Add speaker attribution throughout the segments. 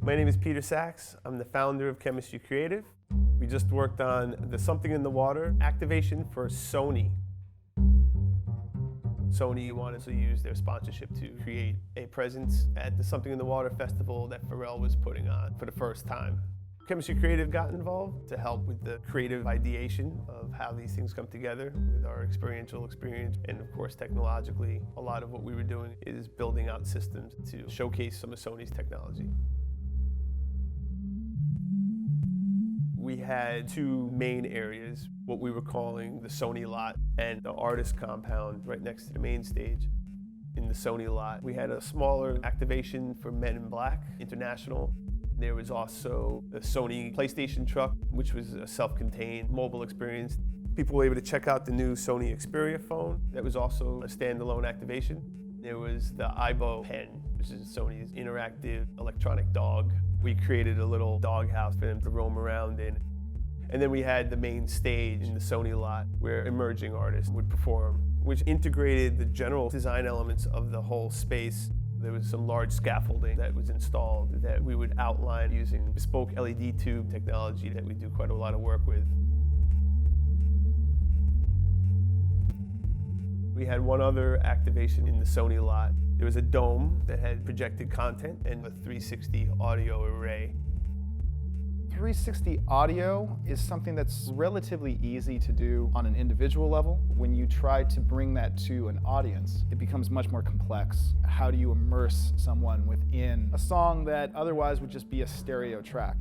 Speaker 1: My name is Peter Sachs. I'm the founder of Chemistry Creative. We just worked on the Something in the Water activation for Sony. Sony wanted to use their sponsorship to create a presence at the Something in the Water festival that Pharrell was putting on for the first time. Chemistry Creative got involved to help with the creative ideation of how these things come together with our experiential experience. And of course, technologically, a lot of what we were doing is building out systems to showcase some of Sony's technology. We had two main areas, what we were calling the Sony lot and the artist compound right next to the main stage. In the Sony lot, we had a smaller activation for Men in Black International. There was also a Sony PlayStation truck, which was a self-contained mobile experience. People were able to check out the new Sony Xperia phone. That was also a standalone activation. There was the Aibo pen, which is Sony's interactive electronic dog. We created a little dog house for them to roam around in. And then we had the main stage in the Sony lot where emerging artists would perform, which integrated the general design elements of the whole space. There was some large scaffolding that was installed that we would outline using bespoke LED tube technology that we do quite a lot of work with. We had one other activation in the Sony lot. There was a dome that had projected content and a 360 audio array.
Speaker 2: 360 audio is something that's relatively easy to do on an individual level. When you try to bring that to an audience, it becomes much more complex. How do you immerse someone within a song that otherwise would just be a stereo track?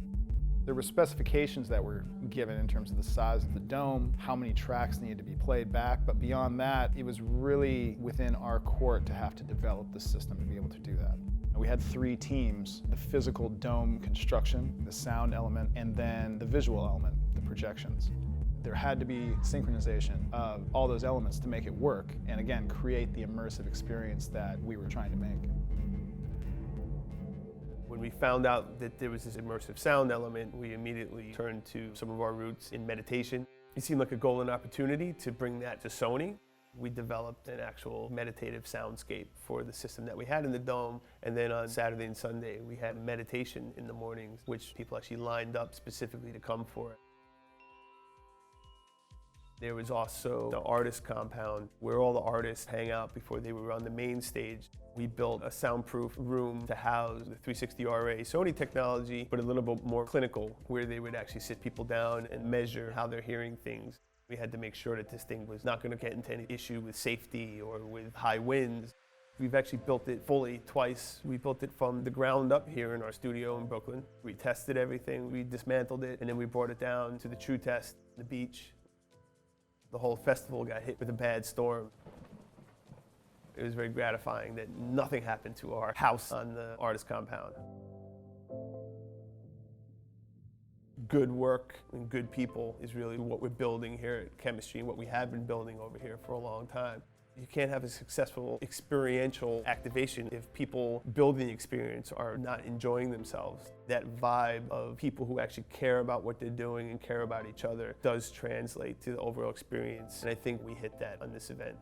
Speaker 2: There were specifications that were given in terms of the size of the dome, how many tracks needed to be played back, but beyond that, it was really within our court to have to develop the system to be able to do that. We had three teams: the physical dome construction, the sound element, and then the visual element, the projections. There had to be synchronization of all those elements to make it work, and again, create the immersive experience that we were trying to make.
Speaker 1: When we found out that there was this immersive sound element, we immediately turned to some of our roots in meditation. It seemed like a golden opportunity to bring that to Sony. We developed an actual meditative soundscape for the system that we had in the dome, and then on Saturday and Sunday we had meditation in the mornings, which people actually lined up specifically to come for it. There was also the artist compound where all the artists hang out before they were on the main stage. We built a soundproof room to house the 360 RA Sony technology, but a little bit more clinical, where they would actually sit people down and measure how they're hearing things. We had to make sure that this thing was not going to get into any issue with safety or with high winds. We've actually built it fully twice. We built it from the ground up here in our studio in Brooklyn. We tested everything, we dismantled it, and then we brought it down to the true test, the beach. The whole festival got hit with a bad storm. It was very gratifying that nothing happened to our house on the artist compound. Good work and good people is really what we're building here at Chemistry and what we have been building over here for a long time. You can't have a successful experiential activation if people building the experience are not enjoying themselves. That vibe of people who actually care about what they're doing and care about each other does translate to the overall experience, and I think we hit that on this event.